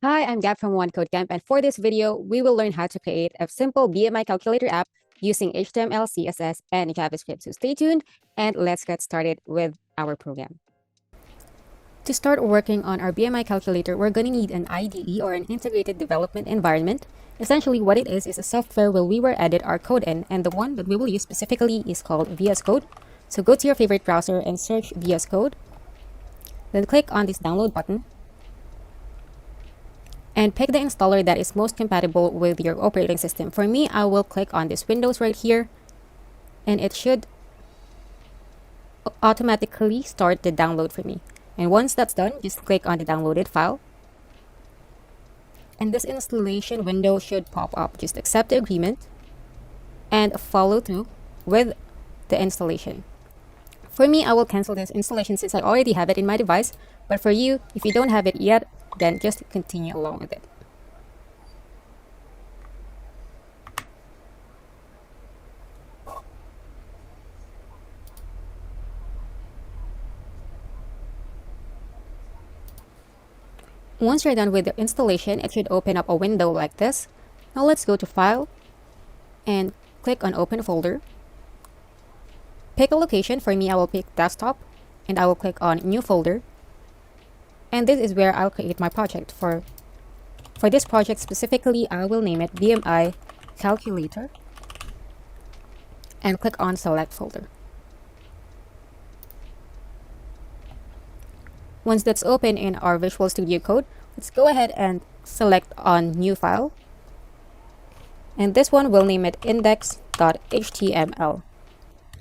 Hi, I'm Gab from OneCodeCamp, and for this video, we will learn how to create a simple BMI calculator app using HTML, CSS, and JavaScript. So stay tuned, and let's get started with our program. To start working on our BMI calculator, we're going to need an IDE or an integrated development environment. Essentially, what it is a software where we will edit our code in, and the one that we will use specifically is called VS Code. So go to your favorite browser and search VS Code. Then click on this download button and pick the installer that is most compatible with your operating system. For me, I will click on this Windows right here, and it should automatically start the download for me. And once that's done, just click on the downloaded file. And this installation window should pop up. Just accept the agreement and follow through with the installation. For me, I will cancel this installation since I already have it in my device. But for you, if you don't have it yet, then just continue along with it. Once you're done with the installation, it should open up a window like this. Now let's go to File and click on Open Folder. Pick a location. For me, I will pick Desktop, and I will click on New Folder. And this is where I'll create my project. For this project specifically, I will name it BMI Calculator and click on Select Folder. Once that's open in our Visual Studio Code, let's go ahead and select on New File. And this one we'll name it index.html.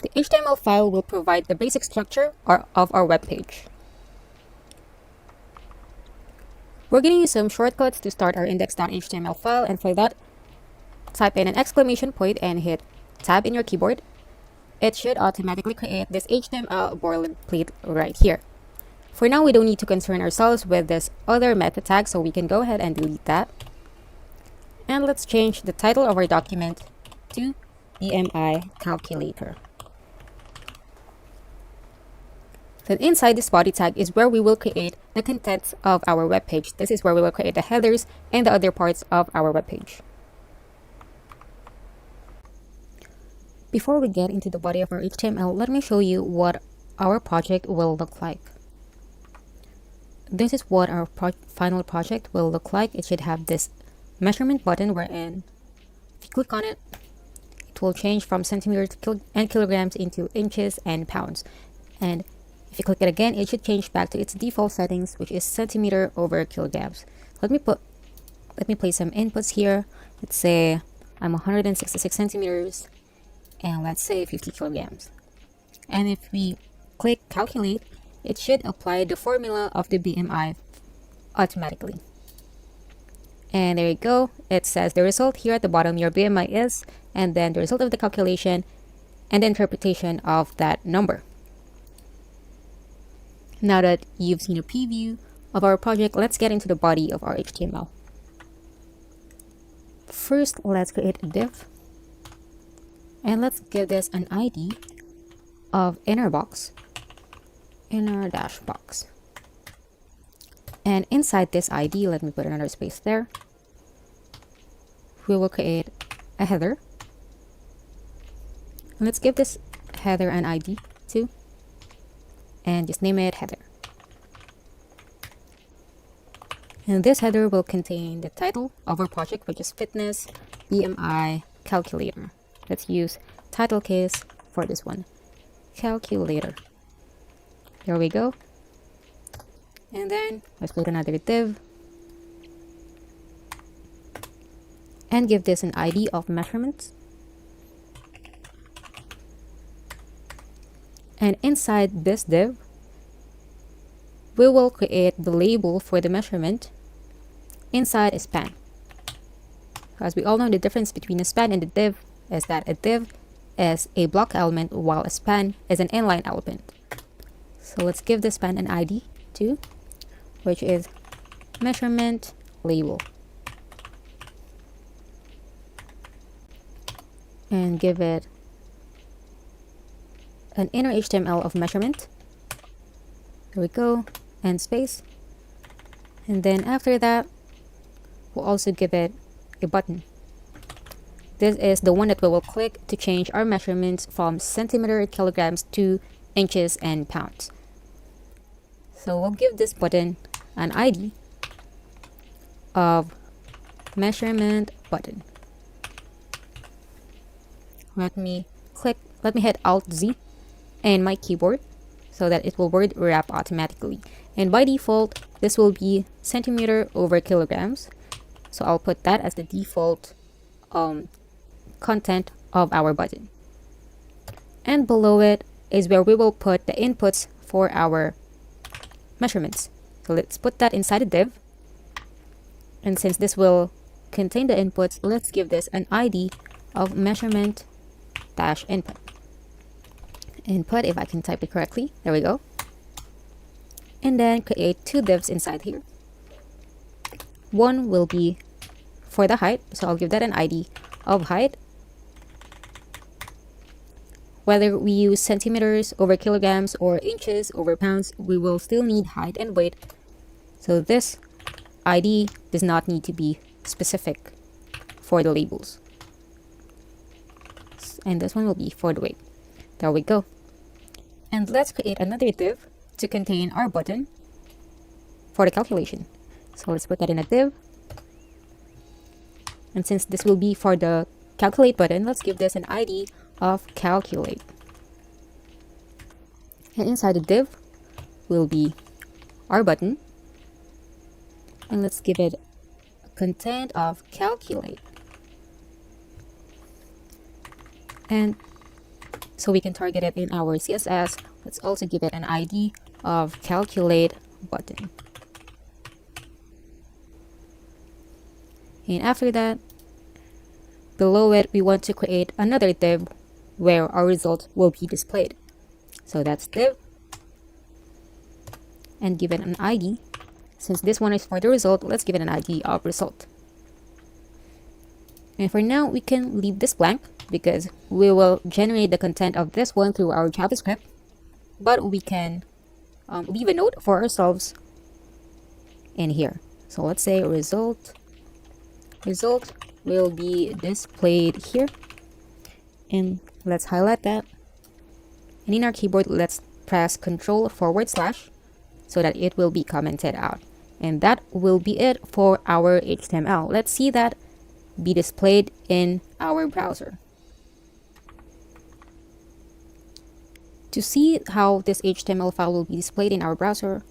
The HTML file will provide the basic structure of our web page. We're going to use some shortcuts to start our index.html file, and for that, type in an exclamation point and hit Tab in your keyboard. It should automatically create this HTML boilerplate right here. For now, we don't need to concern ourselves with this other meta tag, so we can go ahead and delete that. And let's change the title of our document to BMI Calculator. Then inside this body tag is where we will create the contents of our web page. This is where we will create the headers and the other parts of our web page. Before we get into the body of our HTML, let me show you what our project will look like. This is what our final project will look like. It should have this measurement button wherein if you click on it, it will change from centimeters and kilograms into inches and pounds. And if you click it again, it should change back to its default settings, which is centimeter over kilograms. Let me place some inputs here. Let's say I'm 166 centimeters, and let's say 50 kilograms. And if we click calculate, it should apply the formula of the BMI automatically. And there you go. It says the result here at the bottom, your BMI is, and then the result of the calculation and the interpretation of that number. Now that you've seen a preview of our project, let's get into the body of our HTML. First, let's create a div. And let's give this an ID of inner dash box. And inside this ID, let me put another space there. We will create a header. And let's give this header an ID too. And just name it header. And this header will contain the title of our project, which is Fitness BMI Calculator. Let's use title case for this one, Calculator. There we go. And then let's create another div and give this an ID of measurements. And inside this div, we will create the label for the measurement inside a span. As we all know, the difference between a span and a div is that a div is a block element while a span is an inline element. So let's give the span an ID too, which is measurement label. And give it an inner HTML of measurement. There we go, and space. And then after that, we'll also give it a button. This is the one that we will click to change our measurements from centimeter, kilograms to inches and pounds. So we'll give this button an ID of measurement button. Let me hit Alt Z and my keyboard so that it will word wrap automatically. And by default, this will be centimeter over kilograms. So I'll put that as the default content of our button. And below it is where we will put the inputs for our measurements. So let's put that inside a div. And since this will contain the inputs, let's give this an ID of measurement dash input. Input, if I can type it correctly, there we go. And then create two divs inside here. One will be for the height, so I'll give that an ID of height. Whether we use centimeters over kilograms or inches over pounds, we will still need height and weight. So this ID does not need to be specific for the labels. And this one will be for the weight. There we go. And let's create another div to contain our button for the calculation. So let's put that in a div. And since this will be for the calculate button, let's give this an ID of calculate. And inside the div will be our button. And let's give it a content of calculate. And so we can target it in our CSS. Let's also give it an ID of calculate button. And after that, below it, we want to create another div where our result will be displayed. So that's div, and give it an ID. Since this one is for the result, let's give it an ID of result. And for now, we can leave this blank because we will generate the content of this one through our JavaScript. But we can leave a note for ourselves in here. So let's say result will be displayed here. And let's highlight that. And in our keyboard, let's press Ctrl// so that it will be commented out. And that will be it for our HTML. Let's see that be displayed in our browser. To see how this HTML file will be displayed in our browser,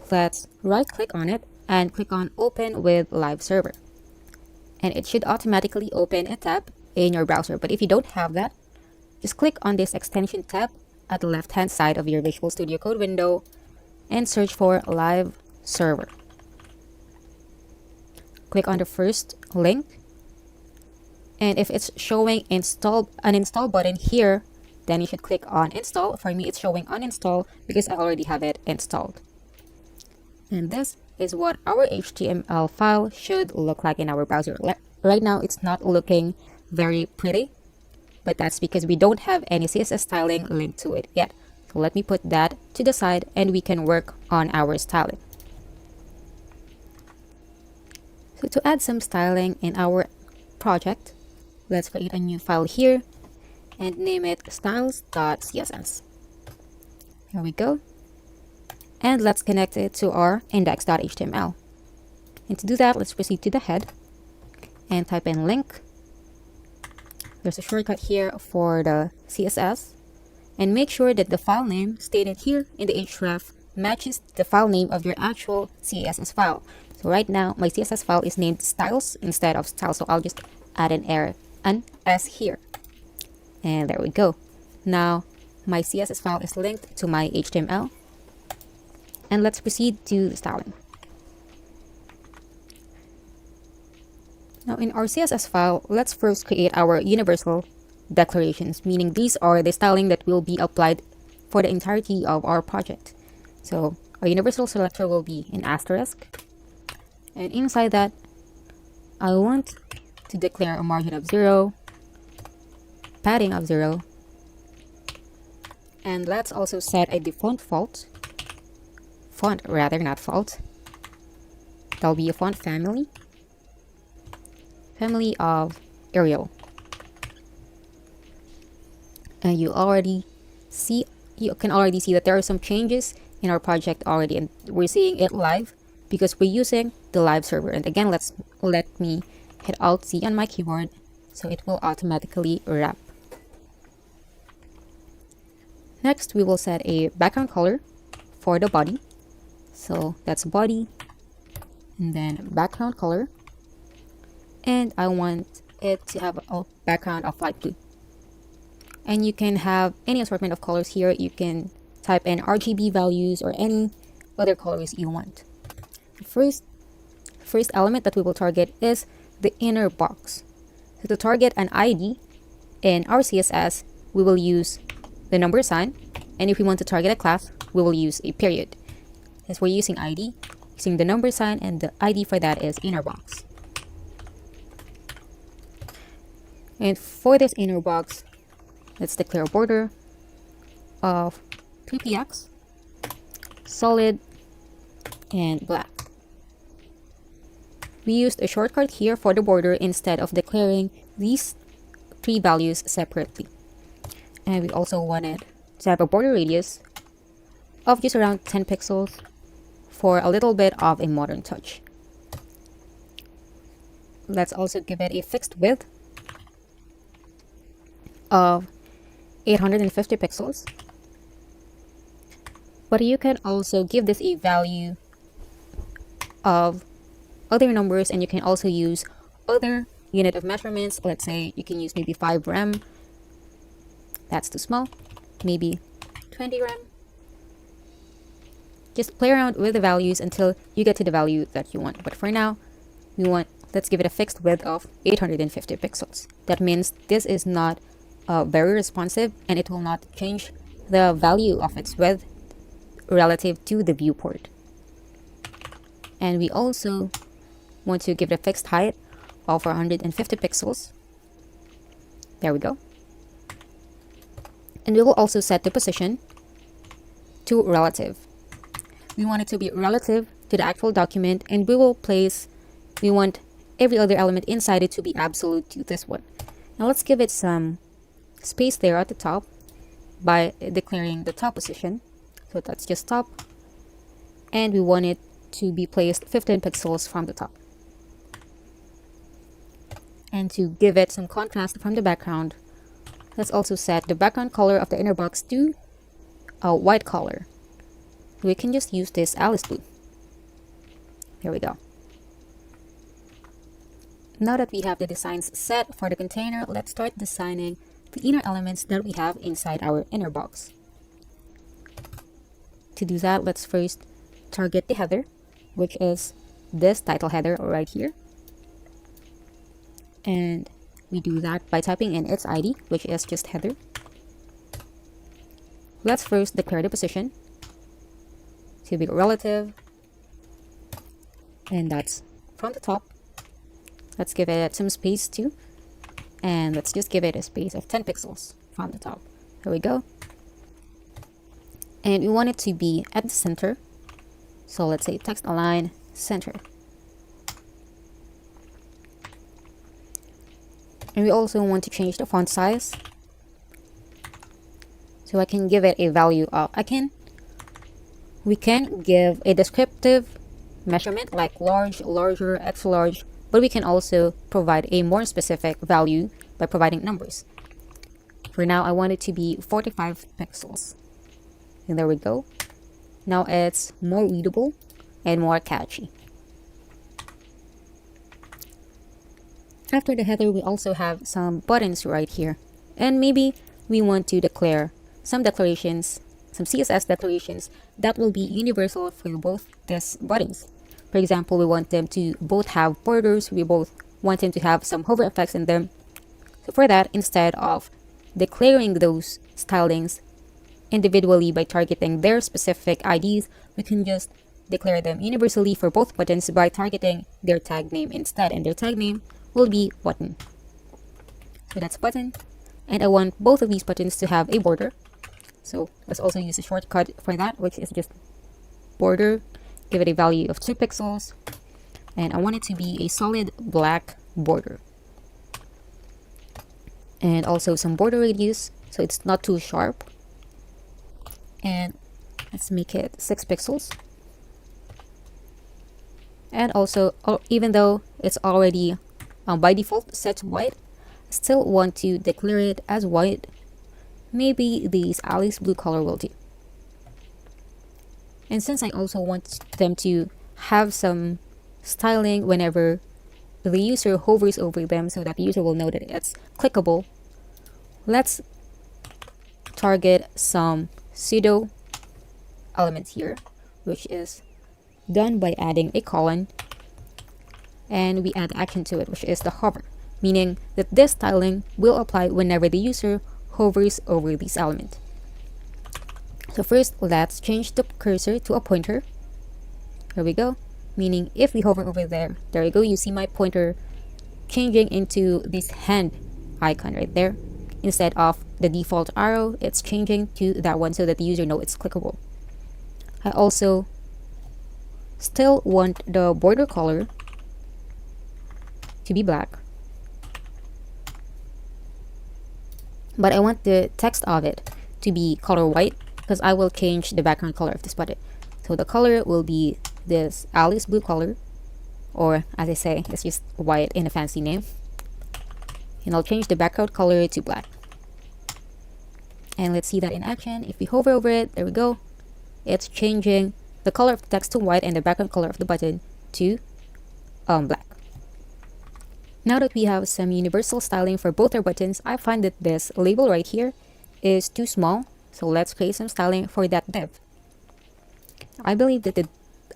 let's right click on it and click on Open with Live Server. And it should automatically open a tab in your browser. But if you don't have that, just click on this extension tab at the left hand side of your Visual Studio Code window and search for Live Server. Click on the first link, and if it's showing an install button here, then you should click on install. For me, it's showing uninstall because I already have it installed. And this is what our HTML file should look like in our browser. Right now, it's not looking very pretty, but that's because we don't have any CSS styling linked to it yet. So let me put that to the side and we can work on our styling. So to add some styling in our project, let's create a new file here and name it styles.css. Here we go. And let's connect it to our index.html. And to do that, let's proceed to the head and type in link. There's a shortcut here for the CSS. And make sure that the file name stated here in the href matches the file name of your actual CSS file. So right now, my CSS file is named styles instead of style. So I'll just add an S here. And there we go. Now, my CSS file is linked to my HTML. And let's proceed to the styling. Now, in our CSS file, let's first create our universal declarations, meaning these are the styling that will be applied for the entirety of our project. So, our universal selector will be an asterisk. And inside that, I want to declare a margin of 0, padding of 0, and let's also set a default font, not font. That'll be a font family, family of Arial. And you can already see that there are some changes in our project already, and we're seeing it live because we're using the live server. And again, let me hit Alt C on my keyboard so it will automatically wrap. Next, we will set a background color for the body. So that's body, and then background color. And I want it to have a background of light blue. And you can have any assortment of colors here. You can type in RGB values or any other colors you want. The first element that we will target is the inner box. So to target an ID in our CSS, we will use the number sign. And if we want to target a class, we will use a period. Since we're using ID, using the number sign, and the ID for that is inner box. And for this inner box, let's declare a border of 3px, solid, and black. We used a shortcut here for the border instead of declaring these three values separately. And we also wanted to have a border radius of just around 10 pixels for a little bit of a modern touch. Let's also give it a fixed width of 850 pixels. But you can also give this a value of other numbers, and you can also use other unit of measurements. Let's say you can use maybe 5 rem. That's too small. Maybe 20 rem. Just play around with the values until you get to the value that you want. But for now, let's give it a fixed width of 850 pixels. That means this is not very responsive, and it will not change the value of its width relative to the viewport. And we also want to give it a fixed height of 450 pixels. There we go. And we will also set the position to relative. We want it to be relative to the actual document, and we want every other element inside it to be absolute to this one. Now let's give it some space there at the top by declaring the top position. So that's just top, and we want it to be placed 15 pixels from the top. And to give it some contrast from the background, let's also set the background color of the inner box to a white color. We can just use this Alice blue. Here we go. Now that we have the designs set for the container, let's start designing the inner elements that we have inside our inner box. To do that, let's first target the header, which is this title header right here. And we do that by typing in its ID, which is just header. Let's first declare the position to be relative, and that's from the top. Let's give it some space too, and let's just give it a space of 10 pixels from the top. Here we go. And we want it to be at the center, so let's say text align center. And we also want to change the font size, so I can give it a value of we can give a descriptive measurement like large, larger, extra large, but we can also provide a more specific value by providing numbers. For now, I want it to be 45 pixels. And there we go. Now it's more readable and more catchy. After the header, we also have some buttons right here. And maybe we want to declare some declarations, some CSS declarations that will be universal for both these buttons. For example, we want them to both have borders. We both want them to have some hover effects in them. So for that, instead of declaring those stylings individually by targeting their specific IDs, we can just declare them universally for both buttons by targeting their tag name instead, and their tag name will be button. So that's button, and I want both of these buttons to have a border. So let's also use a shortcut for that, which is just border, give it a value of 2 pixels, and I want it to be a solid black border. And also some border radius, so it's not too sharp. And let's make it 6 pixels. And also, even though it's already by default set to white, I still want to declare it as white. Maybe this Alice blue color will do. And since I also want them to have some styling whenever the user hovers over them so that the user will know that it's clickable, let's target some pseudo elements here, which is done by adding a colon, and we add action to it, which is the hover, meaning that this styling will apply whenever the user hovers over this element. So first, let's change the cursor to a pointer. There we go. Meaning if we hover over there, there you go, you see my pointer changing into this hand icon right there. Instead of the default arrow, it's changing to that one so that the user knows it's clickable. I also still want the border color to be black, but I want the text of it to be color white because I will change the background color of this button. So the color will be this Alice blue color, or as I say, it's just white in a fancy name. And I'll change the background color to black. And let's see that in action. If we hover over it, there we go. It's changing the color of the text to white and the background color of the button to black. Now that we have some universal styling for both our buttons, I find that this label right here is too small. So let's create some styling for that div. I believe that the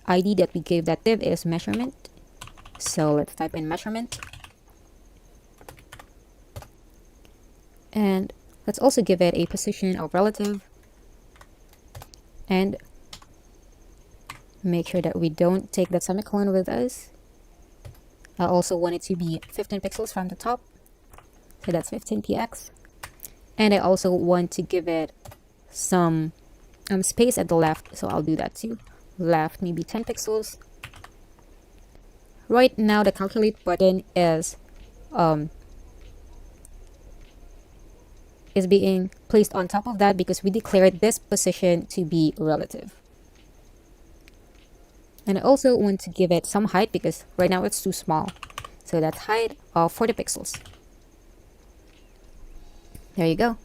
ID that we gave that div is measurement. So let's type in measurement. And let's also give it a position of relative. And make sure that we don't take that semicolon with us. I also want it to be 15 pixels from the top. So that's 15 px. And I also want to give it some space at the left. So I'll do that too. Left, maybe 10 pixels. Right now, the calculate button is being placed on top of that because we declared this position to be relative. And I also want to give it some height because right now it's too small. So that's height of 40 pixels. There you go.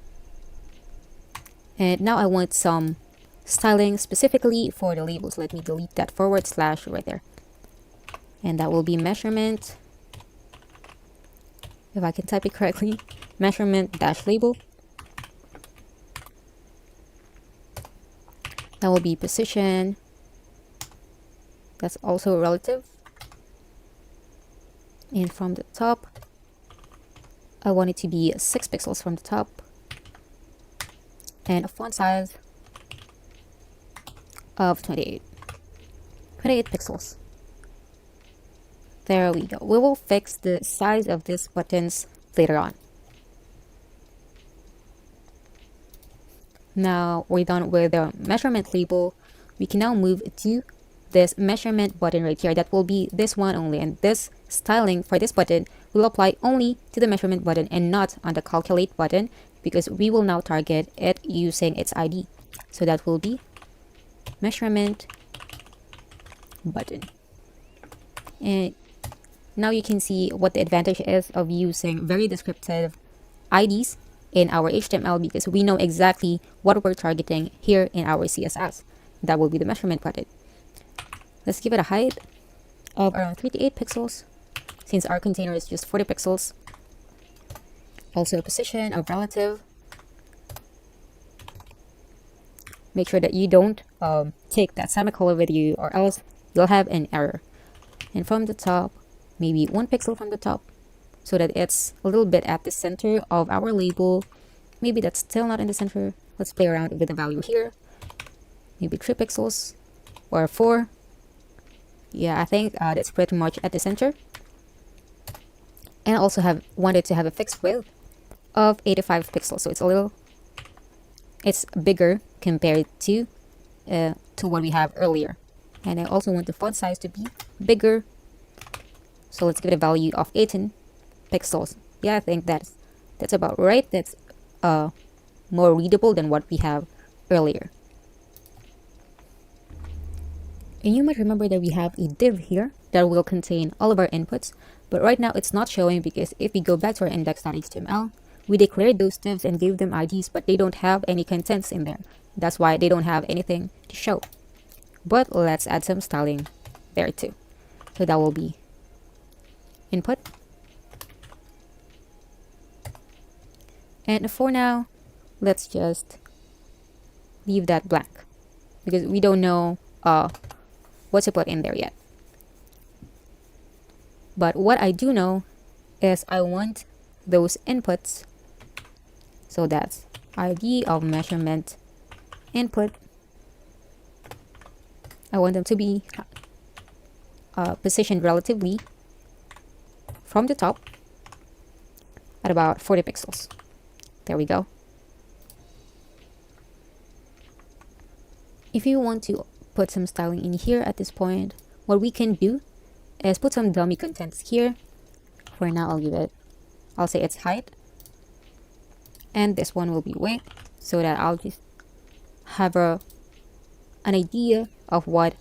And now I want some styling specifically for the labels. Let me delete that forward slash right there. And that will be measurement. If I can type it correctly, measurement dash label. That will be position. That's also relative. And from the top, I want it to be 6 pixels from the top. And a font size of 28 pixels. There we go. We will fix the size of these buttons later on. Now we're done with the measurement label. We can now move to this measurement button right here. That will be this one only, and this styling for this button will apply only to the measurement button and not on the calculate button, because we will now target it using its ID. So that will be measurement button. And now you can see what the advantage is of using very descriptive IDs in our HTML, because we know exactly what we're targeting here in our CSS. That will be the measurement button. Let's give it a height of around 38 pixels, since our container is just 40 pixels. Also a position of relative. Make sure that you don't take that semicolon with you, or else you'll have an error. And from the top, maybe 1 pixel from the top, so that it's a little bit at the center of our label. Maybe that's still not in the center. Let's play around with the value here. Maybe 3 pixels or 4. Yeah, I think that's pretty much at the center. And I also wanted to have a fixed width of 85 pixels, so it's bigger compared to what we have earlier. And I also want the font size to be bigger, so let's give it a value of 18 pixels. Yeah, I think that's about right. That's more readable than what we have earlier. And you might remember that we have a div here that will contain all of our inputs, but right now it's not showing because if we go back to our index.html, we declared those divs and gave them IDs, but they don't have any contents in there. That's why they don't have anything to show. But let's add some styling there too. So that will be input. And for now, let's just leave that blank because we don't know what to put in there yet. But what I do know is I want those inputs. So that's ID of measurement input. I want them to be positioned relatively from the top at about 40 pixels. There we go. If you want to put some styling in here at this point, what we can do is put some dummy contents here. For now, I'll say it's height. And this one will be weight, so that I'll just have an idea of what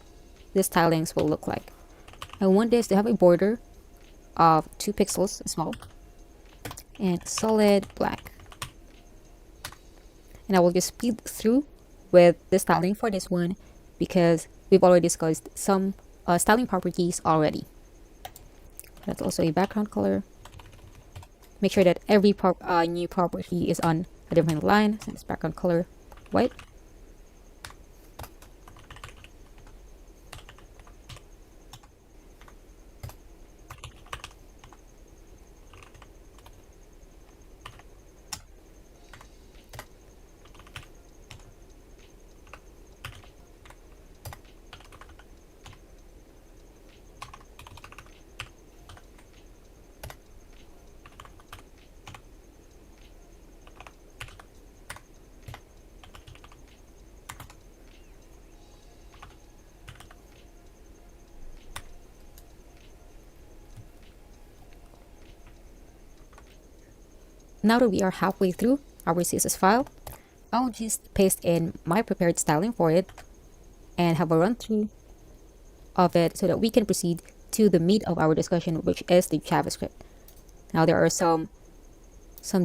the stylings will look like. I want this to have a border of 2 pixels as well. And solid black. And I will just speed through with the styling for this one because we've already discussed some styling properties already. That's also a background color. Make sure that every new property is on a different line. So it's background color white. Now that we are halfway through our CSS file, I'll just paste in my prepared styling for it and have a run through of it so that we can proceed to the meat of our discussion, which is the JavaScript. Now there are some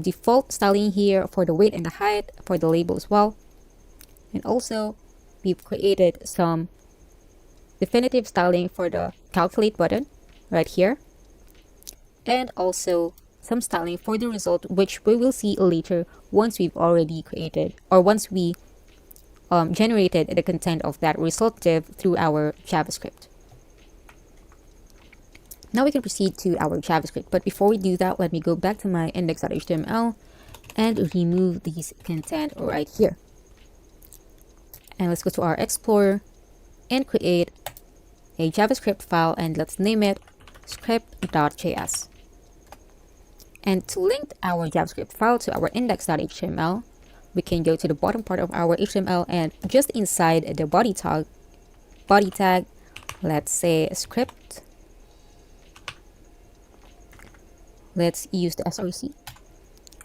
default styling here for the weight and the height, for the label as well. And also we've created some definitive styling for the calculate button right here. And also some styling for the result, which we will see later once we've already created or once we generated the content of that result div through our JavaScript. Now we can proceed to our JavaScript, but before we do that, let me go back to my index.html and remove these content right here. And let's go to our Explorer and create a JavaScript file, and let's name it script.js. And to link our JavaScript file to our index.html, we can go to the bottom part of our HTML and just inside the body tag, let's say script. Let's use the src.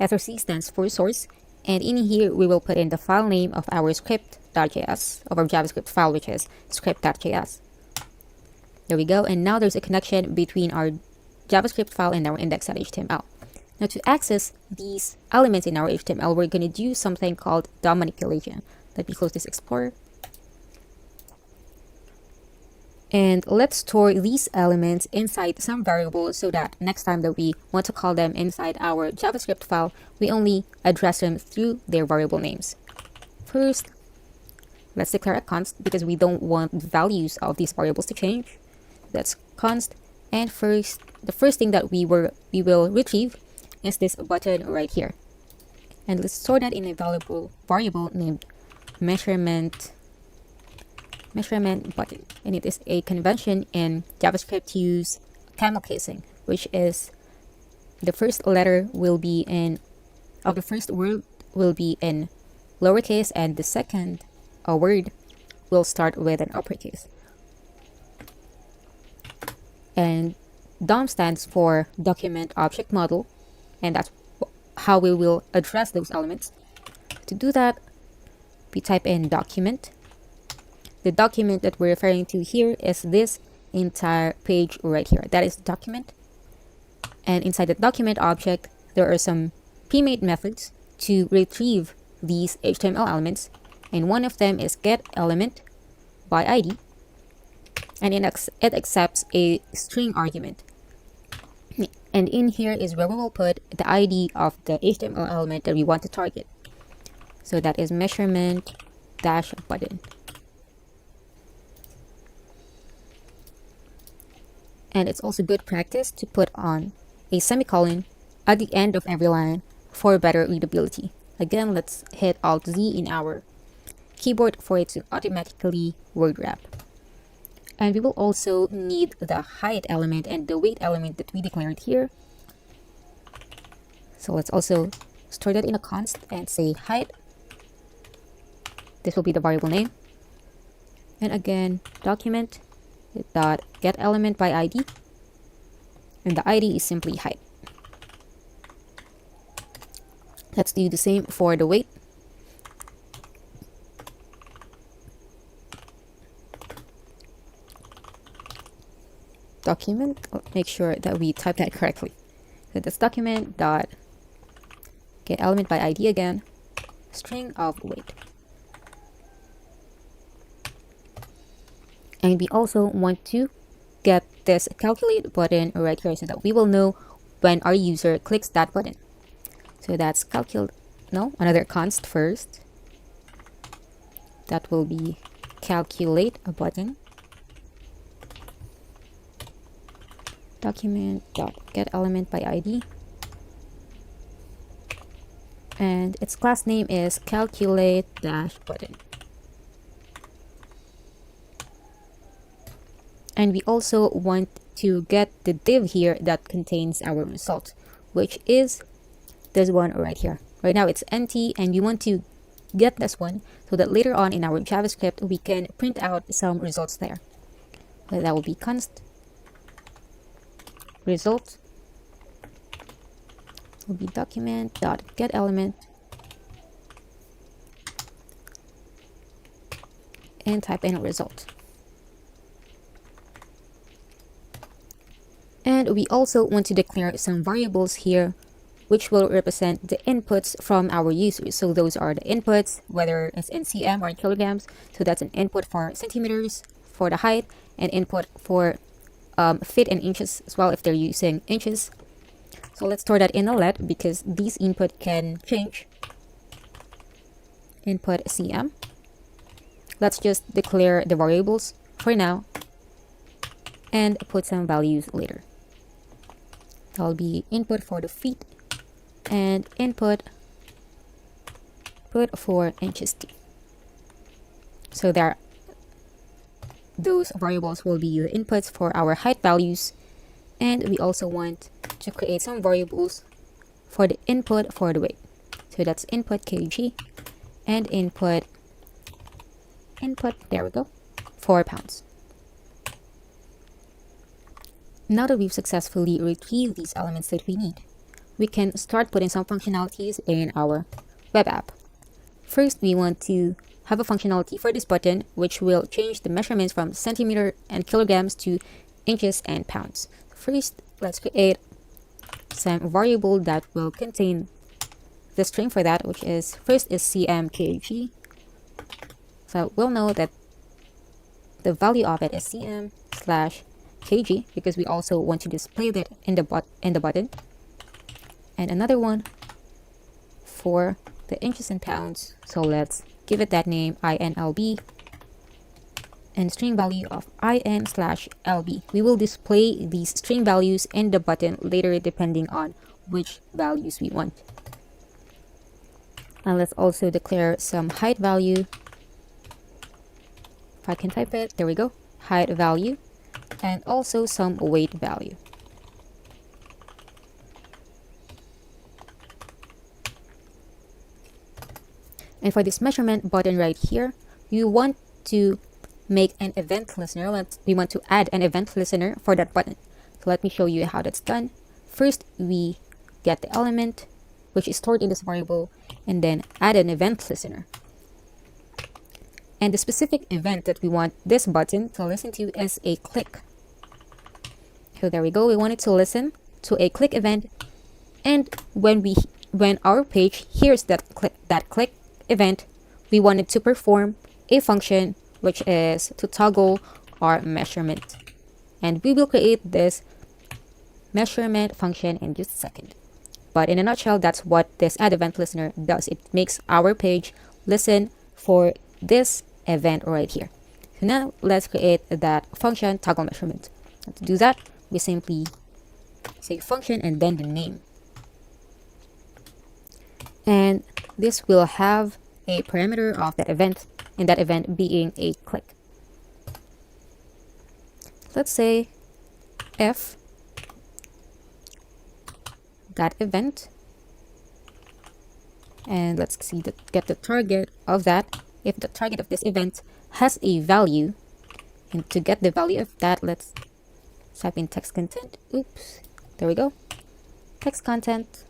src stands for source, and in here we will put in the file name of our script.js, of our JavaScript file, which is script.js. There we go, and now there's a connection between our JavaScript file and our index.html. Now to access these elements in our HTML, we're going to do something called DOM manipulation. Let me close this Explorer. And let's store these elements inside some variables so that next time that we want to call them inside our JavaScript file, we only address them through their variable names. First, let's declare a const because we don't want the values of these variables to change. That's const. And the first thing that we will retrieve is this button right here. And let's store that in a variable named measurement button. And it is a convention in JavaScript to use camel casing, which is the first letter will be in of the first word will be in lowercase, and the second word will start with an uppercase. And DOM stands for Document Object Model, and that's how we will address those elements. To do that, we type in document. The document that we're referring to here is this entire page right here. That is document. And inside the document object, there are some pre-made methods to retrieve these HTML elements. And one of them is getElement by ID. And it accepts a string argument. And in here is where we will put the ID of the HTML element that we want to target. So that is measurement dash button. And it's also good practice to put on a semicolon at the end of every line for better readability. Again, let's hit Alt Z in our keyboard for it to automatically word wrap. And we will also need the height element and the weight element that we declared here. So let's also store that in a const and say height. This will be the variable name. And again, document dot get element by ID, and the ID is simply height. Let's do the same for the weight. Document, make sure that we type that correctly. So that's document dot get element by ID again, string of weight. And we also want to get this calculate button right here so that we will know when our user clicks that button. So that's another const first. That will be calculate a button. Document dot get element by ID. And its class name is calculate dash button. And we also want to get the div here that contains our result, which is this one right here. Right now it's empty, and we want to get this one so that later on in our JavaScript we can print out some results there. So that will be const result will be document dot get element and type in result. And we also want to declare some variables here which will represent the inputs from our users. So those are the inputs, whether it's in cm or in kilograms. So that's an input for centimeters for the height, and input for feet and inches as well if they're using inches. So let's store that in a let because these input can change. Input cm. Let's just declare the variables for now and put some values later. That'll be input for the feet and input for inches t. So those variables will be the inputs for our height values, and we also want to create some variables for the input for the weight. So that's input kg and input there we go, 4 pounds. Now that we've successfully retrieved these elements that we need, we can start putting some functionalities in our web app. First, we want to have a functionality for this button which will change the measurements from centimeter and kilograms to inches and pounds. First, let's create some variable that will contain the string for that, which is first is cm_kg. So we'll know that the value of it is cm/kg because we also want to display that in the button. And another one for the inches and pounds. So let's give it that name, inlb, and string value of in/lb. We will display these string values in the button later depending on which values we want. And let's also declare some height value. If I can type it, there we go, height value, and also some weight value. And for this measurement button right here, you want to make an event listener. We want to add an event listener for that button. So let me show you how that's done. First, we get the element, which is stored in this variable, and then add an event listener. And the specific event that we want this button to listen to is a click. So there we go. We want it to listen to a click event, and when our page hears that click event, we want it to perform a function which is to toggle our measurement. And we will create this measurement function in just a second. But in a nutshell, that's what this add event listener does. It makes our page listen for this event right here. So now let's create that function toggle measurement. And to do that, we simply say function and then the name. And this will have a parameter of that event, and that event being a click. Let's say if that event, and let's see get the target of that. If the target of this event has a value, and to get the value of that, let's type in text content. Oops, there we go. Text content.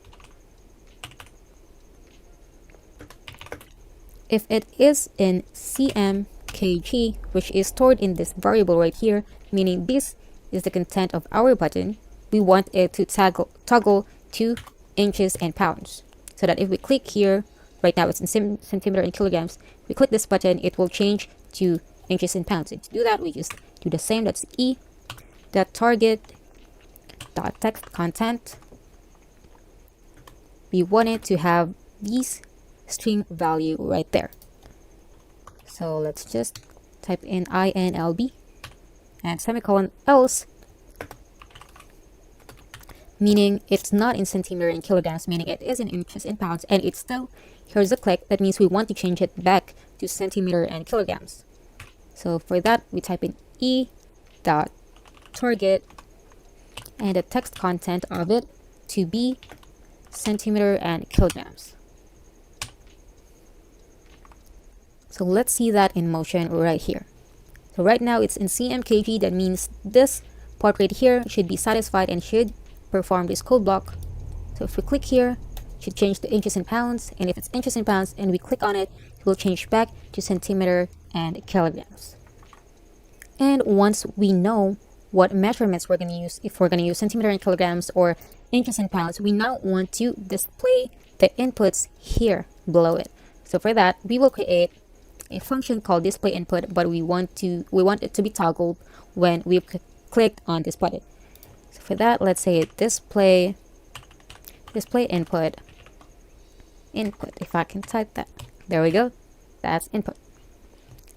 If it is in CMKG, which is stored in this variable right here, meaning this is the content of our button, we want it to toggle to inches and pounds. So that if we click here, right now it's in centimeter and kilograms, we click this button, it will change to inches and pounds. And to do that, we just do the same. That's target.text content. We want it to have these string value right there. So let's just type in INLB and semicolon else, meaning it's not in centimeter and kilograms, meaning it is in inches and pounds, and it's still here's a click. That means we want to change it back to centimeter and kilograms. So for that, we type in e.target and the text content of it to be centimeter and kilograms. So let's see that in motion right here. So right now it's in CMKG. That means this part right here should be satisfied and should perform this code block. So if we click here, it should change to inches and pounds. And if it's inches and pounds and we click on it, it will change back to centimeter and kilograms. And once we know what measurements we're going to use, if we're going to use centimeter and kilograms or inches and pounds, we now want to display the inputs here below it. So for that, we will create a function called display input, but we want it to be toggled when we've clicked on this button. So for that, let's say display input, if I can type that. There we go. That's input.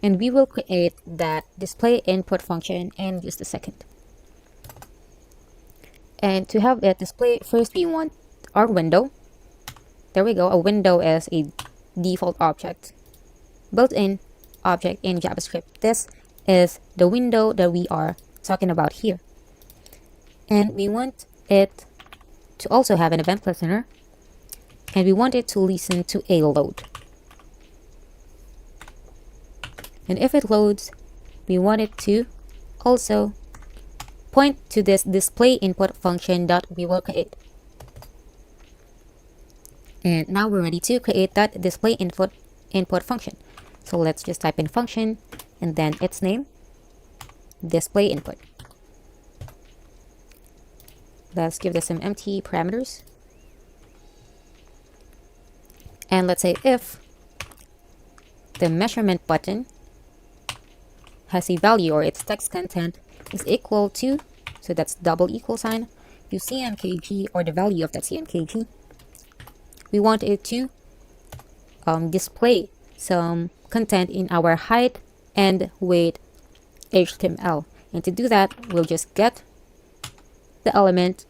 And we will create that display input function in just a second. And to have that display, first we want our window. There we go. A window is a default object, built-in object in JavaScript. This is the window that we are talking about here. And we want it to also have an event listener, and we want it to listen to a load. And if it loads, we want it to also point to this display input function that we will create. And now we're ready to create that display input function. So let's just type in function and then its name, display input. Let's give this some empty parameters. And let's say if the measurement button has a value or its text content is equal to, so that's double equal sign, to CMKG or the value of that CMKG, we want it to display some content in our height and weight HTML. And to do that, we'll just get the element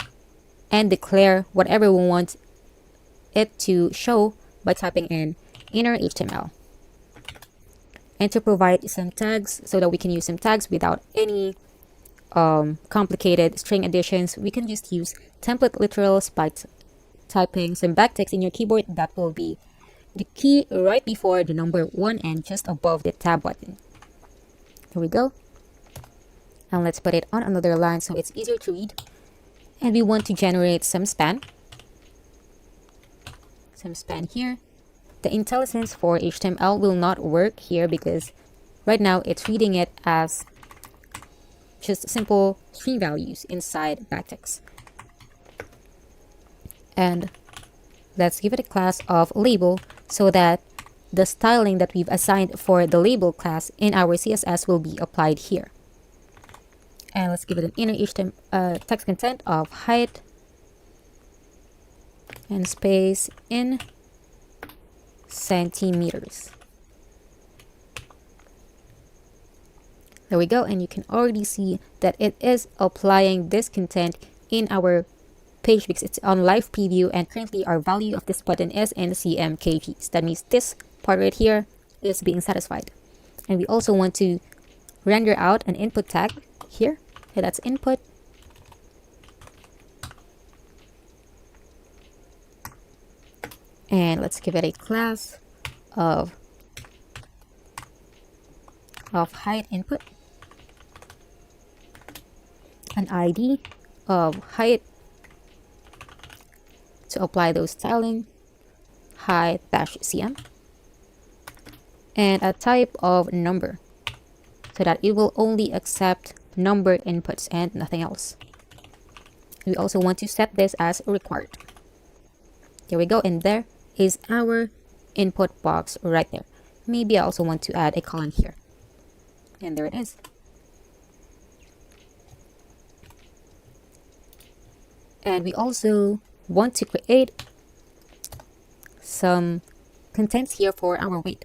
and declare whatever we want it to show by typing in inner HTML. And to provide some tags so that we can use some tags without any complicated string additions, we can just use template literals by typing some backticks in your keyboard. That will be the key right before the number 1 and just above the tab button. Here we go. And let's put it on another line so it's easier to read. And we want to generate some span here. The IntelliSense for HTML will not work here because right now it's reading it as just simple string values inside backticks. And let's give it a class of label so that the styling that we've assigned for the label class in our CSS will be applied here. And let's give it an inner HTML text content of height and space in centimeters. There we go, and you can already see that it is applying this content in our page because it's on live preview, and currently our value of this button is in cm/kg. So that means this part right here is being satisfied. And we also want to render out an input tag here. Okay, that's input. And let's give it a class of height input, an ID of height to apply those styling, height-cm, and a type of number so that it will only accept numbered inputs and nothing else. We also want to set this as required. There we go, and there is our input box right there. Maybe I also want to add a colon here. And there it is. And we also want to create some contents here for our weight.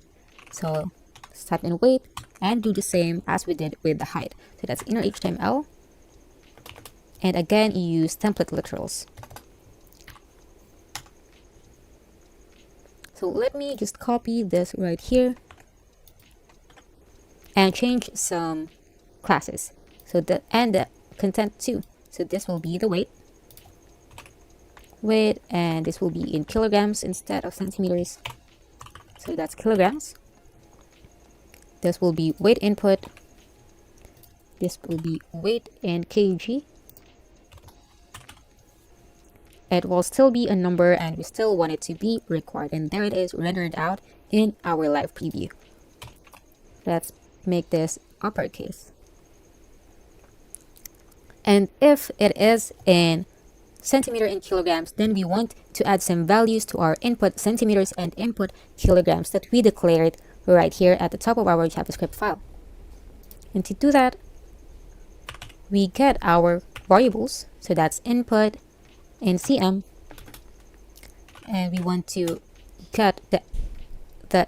So let's type in weight and do the same as we did with the height. So that's inner HTML. And again, you use template literals. So let me just copy this right here and change some classes. So the content too. So this will be the weight, and this will be in kilograms instead of centimeters. So that's kilograms. This will be weight input. This will be weight in kg. It will still be a number, and we still want it to be required. And there it is, rendered out in our live preview. Let's make this uppercase. And if it is in centimeter and kilograms, then we want to add some values to our input centimeters and input kilograms that we declared right here at the top of our JavaScript file. And to do that, we get our variables. So that's input in cm, and we want to get the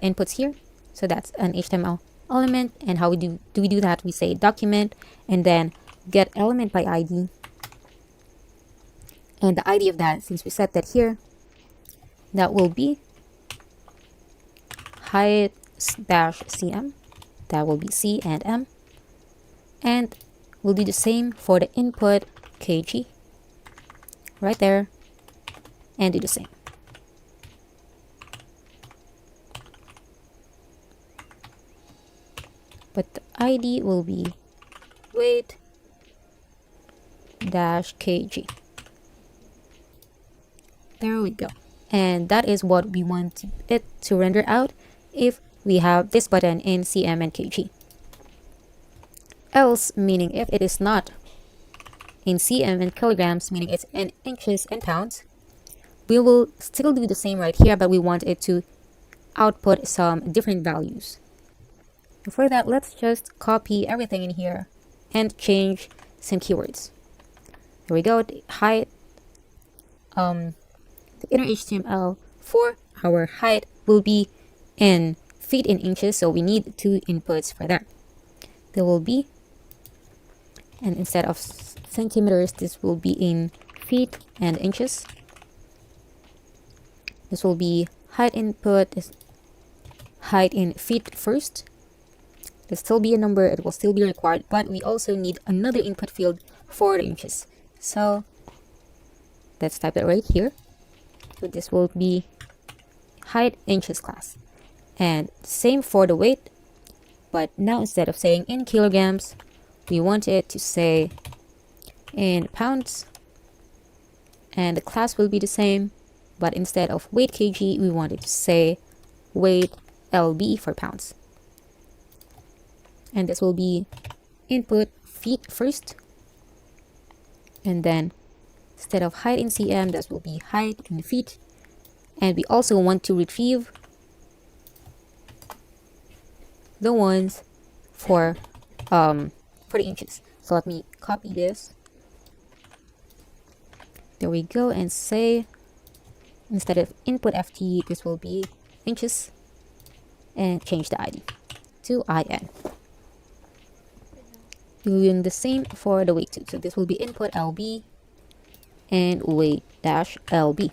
inputs here. So that's an HTML element, and how do we do that? We say document and then get element by ID, and the ID of that, since we set that here, that will be height-cm. That will be c and m, and we'll do the same for the input kg right there, and do the same. But the ID will be weight-kg. There we go. And that is what we want it to render out if we have this button in cm and kg. Else, meaning if it is not in cm and kilograms, meaning it's in inches and pounds, we will still do the same right here, but we want it to output some different values. And for that, let's just copy everything in here and change some keywords. Here we go. The height, the inner HTML for our height will be in feet in inches, so we need 2 inputs for that. There will be, and instead of centimeters, this will be in feet and inches. This will be height input, is height in feet first. It'll still be a number, it will still be required, but we also need another input field for the inches. So let's type it right here. So this will be height inches class. And same for the weight, but now instead of saying in kilograms, we want it to say in pounds. and the class will be the same, but instead of weight kg, we want it to say weight lb for pounds. And this will be input feet first, and then instead of height in cm, this will be height in feet. And we also want to retrieve the ones for the inches. So let me copy this. There we go, and say instead of input ft, this will be inches, and change the id to in. Doing the same for the weight too. So this will be input lb and weight dash lb.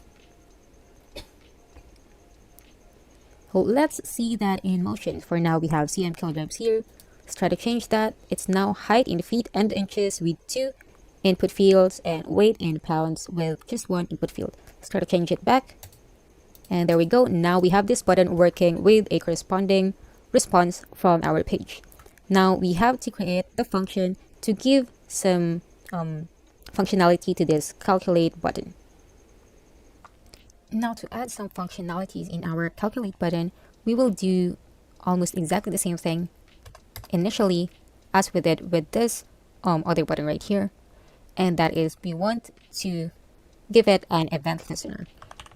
So let's see that in motion. For now, we have cm kilograms here. Let's try to change that. It's now height in feet and inches with 2 input fields, and weight in pounds with just 1 input field. Let's try to change it back. And there we go. Now we have this button working with a corresponding response from our page. Now we have to create the function to give some functionality to this calculate button. Now to add some functionalities in our calculate button, we will do almost exactly the same thing initially as we did with this other button right here. And that is, we want to give it an event listener.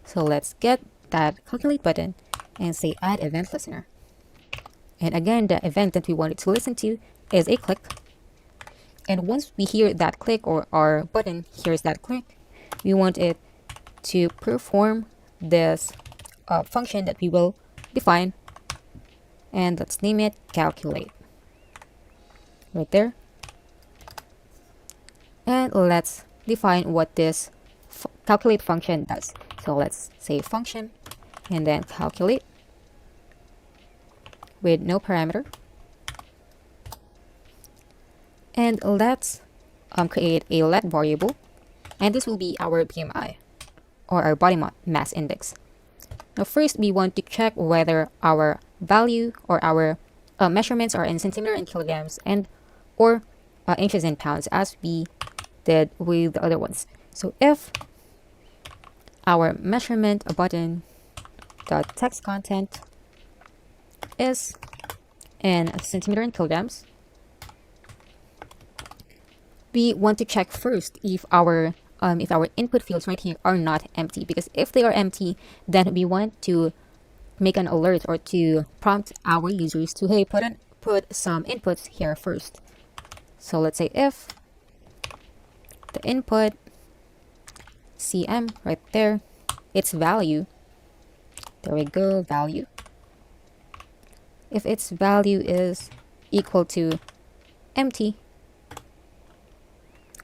So let's get that calculate button and say add event listener. And again, the event that we want it to listen to is a click. And once we hear that click, or our button hears that click, we want it to perform this function that we will define. And let's name it calculate. Right there. And let's define what this calculate function does. So let's say function and then calculate with no parameter. And let's create a let variable, and this will be our BMI, or our body mass index. Now first, we want to check whether our value or our measurements are in centimeter and kilograms, and or inches and pounds, as we did with the other ones. So if our measurement button dot text content is in centimeter and kilograms, we want to check first if our input fields right here are not empty, because if they are empty, then we want to make an alert or to prompt our users to, hey, put some inputs here first. So let's say if the input cm right there, its value, there we go, value, if its value is equal to empty,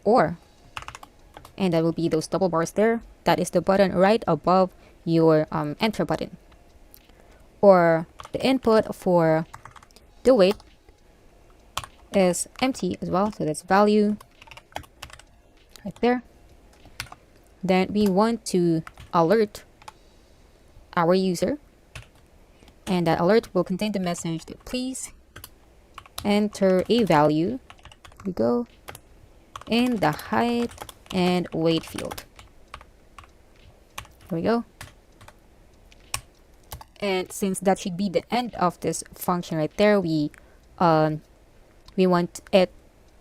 or, and that will be those double bars there, that is the button right above your enter button, or the input for the weight is empty as well, so that's value right there, then we want to alert our user, and that alert will contain the message that please enter a value, here we go, in the height and weight field. Here we go. And since that should be the end of this function right there, we want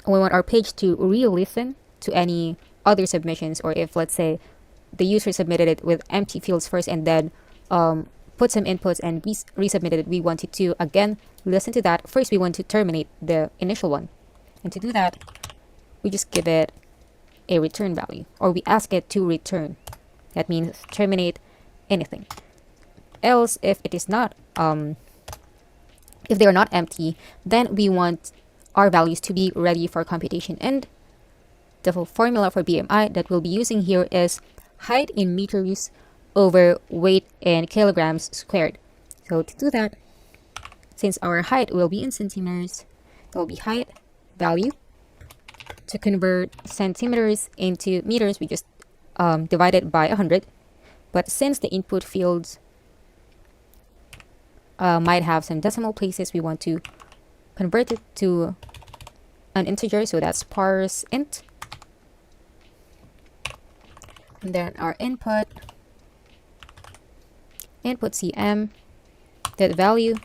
our page to re-listen to any other submissions, or if, let's say, the user submitted it with empty fields first and then put some inputs and resubmitted it, we want it to again listen to that. First, we want to terminate the initial one, and to do that, we just give it a return value, or we ask it to return. That means terminate anything. Else, if it is not, if they are not empty, then we want our values to be ready for computation. And the formula for BMI that we'll be using here is height in meters over weight in kilograms squared. So to do that, since our height will be in centimeters, it will be height value. To convert centimeters into meters, we just divide it by 100. But since the input fields might have some decimal places, we want to convert it to an integer, so that's parse int. And then our input cm, that value.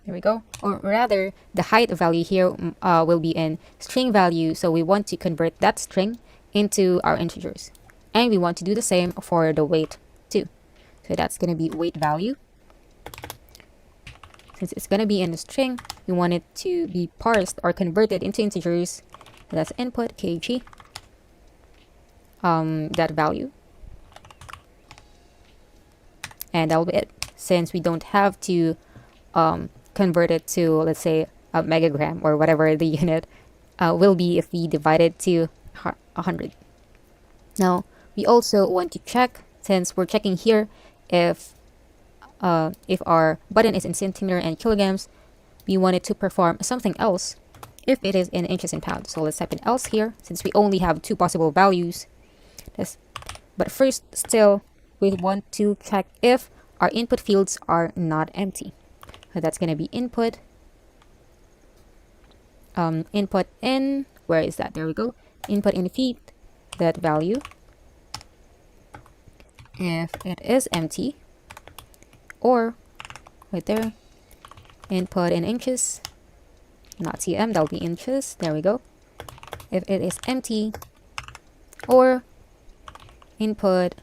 There we go. Or rather, the height value here will be in string value. So we want to convert that string into our integers. And we want to do the same for the weight too. So that's going to be weight value. Since it's going to be in a string, we want it to be parsed or converted into integers. So that's input kg, that value. And that'll be it. Since we don't have to convert it to, let's say, a megagram or whatever the unit will be if we divide it to 100. Now, we also want to check, since we're checking here, if our button is in centimeter and kilograms, we want it to perform something else if it is in inches and pounds. So let's type in else here, since we only have two possible values. But first, still, we want to check if our input fields are not empty. So that's going to be input in, where is that? There we go. Input in feet, that value. If it is empty, or right there, input in inches, not cm, that'll be inches. There we go. If it is empty, or input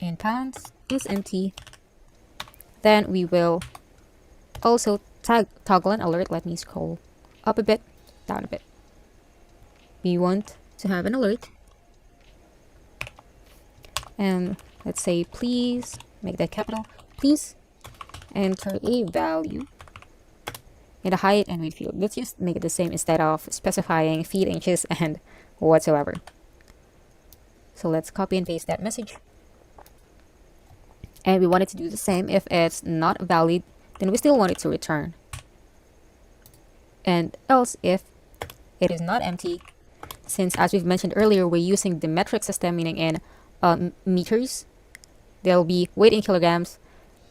in pounds is empty, then we will also toggle an alert. Let me scroll up a bit, down a bit. We want to have an alert, and let's say please, make that capital, please enter a value in the height and weight field. Let's just make it the same instead of specifying feet, inches, and whatsoever. So let's copy and paste that message. And we want it to do the same. If it's not valid, then we still want it to return. And else, if it is not empty, since as we've mentioned earlier, we're using the metric system, meaning in meters, there'll be weight in kilograms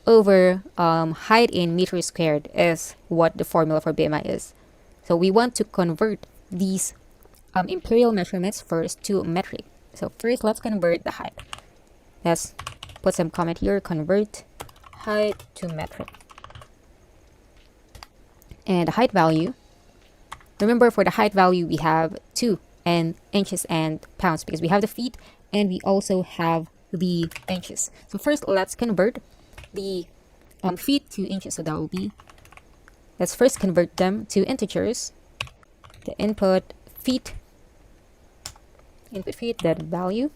over height in meters squared is what the formula for BMI is. So we want to convert these imperial measurements first to metric. So first, let's convert the height. Let's put some comment here, convert height to metric. And the height value, remember for the height value, we have two, and inches and pounds, because we have the feet and we also have the inches. So first, let's convert the feet to inches. So that will be, let's first convert them to integers. The input feet, that value.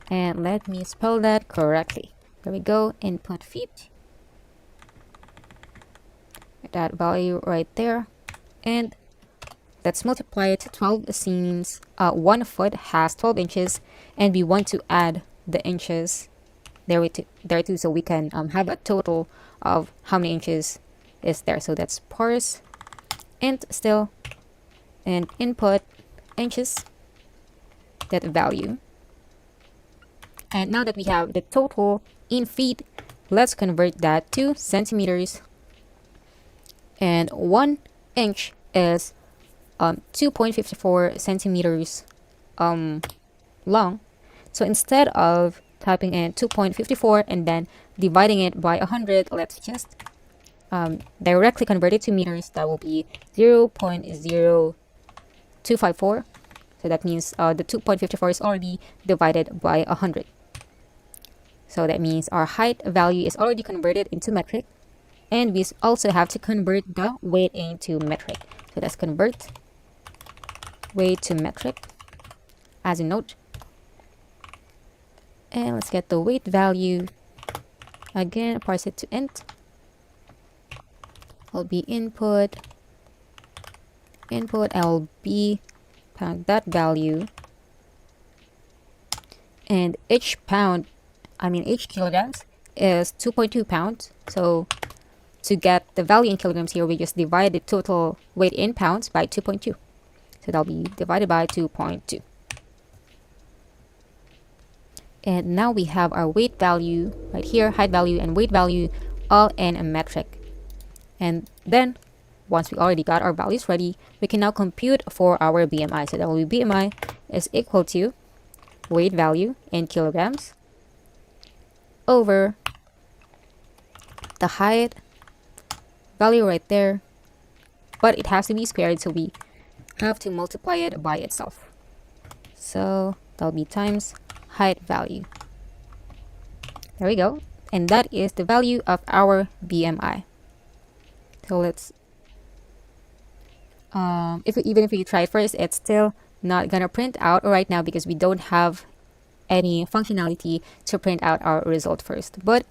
And let me spell that correctly. There we go, input feet, that value right there. And let's multiply it to 12, since 1 foot has 12 inches, and we want to add the inches there too, so we can have a total of how many inches is there. So that's parse int still, and input inches, that value. And now that we have the total in feet, let's convert that to centimeters. And 1 inch is 2.54 centimeters long. So instead of typing in 2.54 and then dividing it by 100, let's just directly convert it to meters. That will be 0.0254. So that means the 2.54 is already divided by 100. So that means our height value is already converted into metric, and we also have to convert the weight into metric. So let's convert weight to metric as a note. And let's get the weight value. Again, parse it to int. Will be input LB pound, that value. And each kilograms is 2.2 pounds. So to get the value in kilograms here, we just divide the total weight in pounds by 2.2. So that'll be divided by 2.2. And now we have our weight value right here, height value and weight value all in a metric. And then once we already got our values ready, we can now compute for our BMI. So that will be BMI is equal to weight value in kilograms over the height value right there, but it has to be squared, so we have to multiply it by itself. So that'll be times height value. There we go. And that is the value of our BMI. So let's even if we try it first, it's still not gonna print out right now because we don't have any functionality to print out our result first. But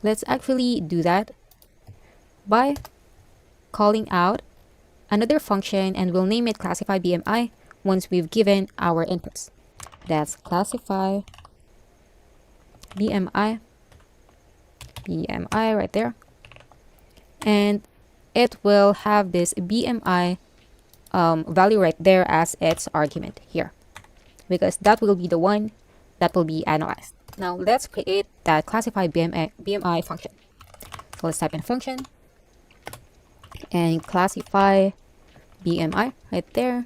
let's actually do that by calling out another function, and we'll name it classify BMI once we've given our inputs. That's classify BMI right there, and it will have this BMI value right there as its argument here, because that will be the one that will be analyzed. Now let's create that classify BMI function. So let's type in function and classify BMI right there,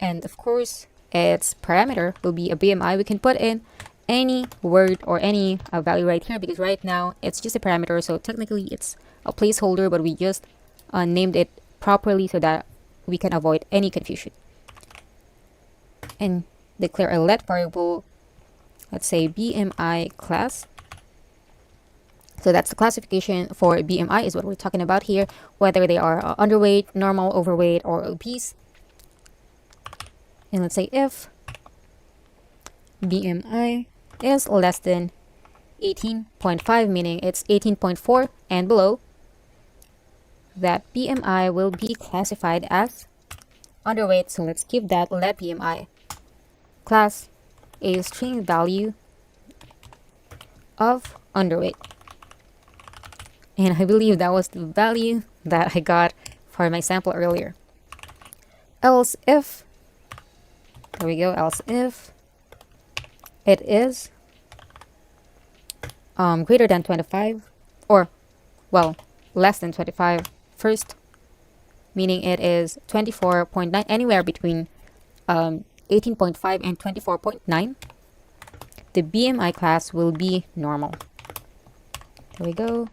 and of course its parameter will be a BMI. We can put in any word or any value right here, because right now it's just a parameter, so technically it's a placeholder, but we just named it properly so that we can avoid any confusion. And declare a let variable, let's say BMI class. So that's the classification for BMI, is what we're talking about here, whether they are underweight, normal, overweight, or obese. And let's say if BMI is less than 18.5, meaning it's 18.4 and below, that BMI will be classified as underweight. So let's give that let BMI class a string value of underweight. And I believe that was the value that I got for my sample earlier. Else if, there we go, else if it is greater than 25, or well, less than 25 first, meaning it is 24.9, anywhere between 18.5 and 24.9, the BMI class will be normal. There we go.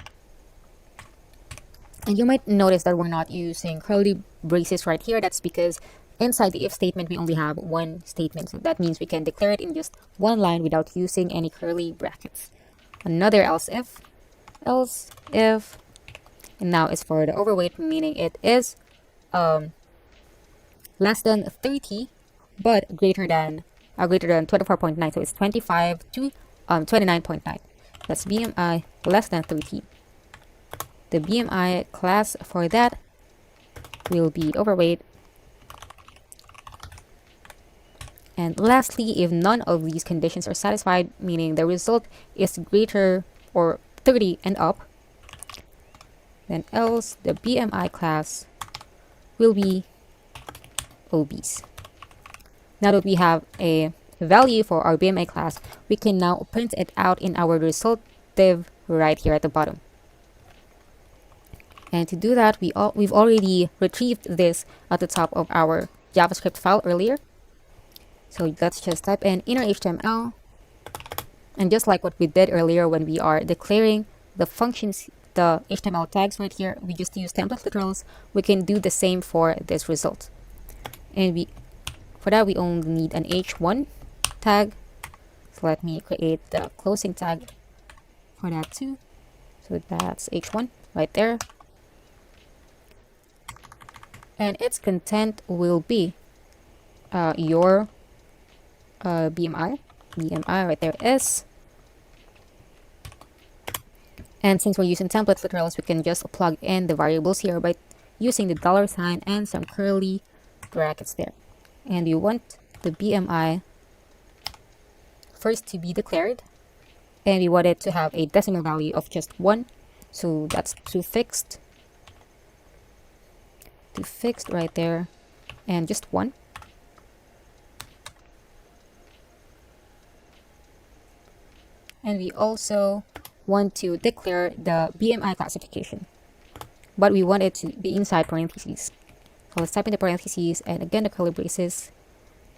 And you might notice that we're not using curly braces right here. That's because inside the if statement we only have one statement, so that means we can declare it in just one line without using any curly brackets. Another else if, and now it's for the overweight, meaning it is less than 30 but greater than 24.9, so it's 25 to 29.9. That's BMI less than 30. The BMI class for that will be overweight. And lastly, if none of these conditions are satisfied, meaning the result is greater or 30 and up, then else the BMI class will be obese. Now that we have a value for our BMI class, we can now print it out in our result div right here at the bottom. And to do that, we've already retrieved this at the top of our JavaScript file earlier. So let's just type in inner HTML, and just like what we did earlier when we are declaring the functions, the HTML tags right here, we just use template literals. We can do the same for this result, and for that we only need an h1 tag. So let me create the closing tag for that too. So that's h1 right there, and its content will be your BMI right there is. And since we're using template literals, we can just plug in the variables here by using the $sign and some curly brackets there. And we want the BMI first to be declared, and we want it to have a decimal value of just 1, so that's to fixed right there, and just 1. And we also want to declare the BMI classification, but we want it to be inside parentheses. So let's type in the parentheses and again the curly braces.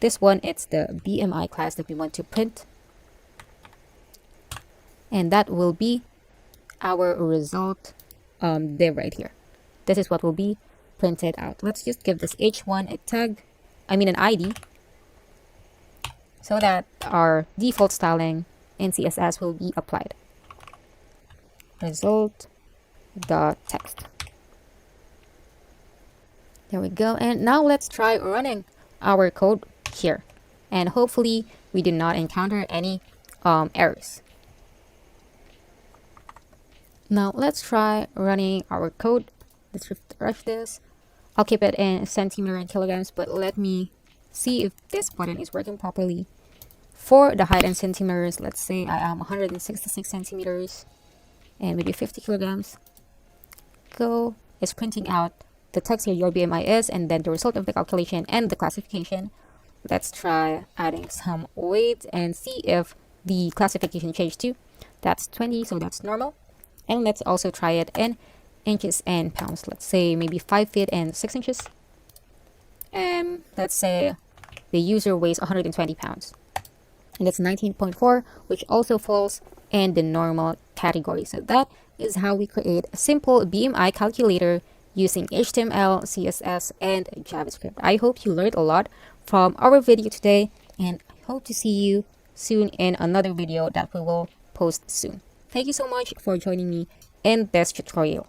This one, it's the BMI class that we want to print. And that will be our result div right here. This is what will be printed out. Let's just give this h1 a tag, an ID, so that our default styling in CSS will be applied. Result dot text. There we go. And now let's try running our code here, and hopefully we do not encounter any errors. Now let's try running our code. Let's refresh this. I'll keep it in centimeter and kilograms, but let me see if this button is working properly. For the height in centimeters, let's say I am 166 centimeters and maybe 50 kilograms. Go is printing out the text here, your BMI is, and then the result of the calculation and the classification. Let's try adding some weight and see if the classification changed too. That's 20, so that's normal. And let's also try it in inches and pounds. Let's say maybe 5 feet and 6 inches. And let's say the user weighs 120 pounds. And that's 19.4, which also falls in the normal category. So that is how we create a simple BMI calculator using HTML, CSS, and JavaScript. I hope you learned a lot from our video today, and I hope to see you soon in another video that we will post soon. Thank you so much for joining me in this tutorial.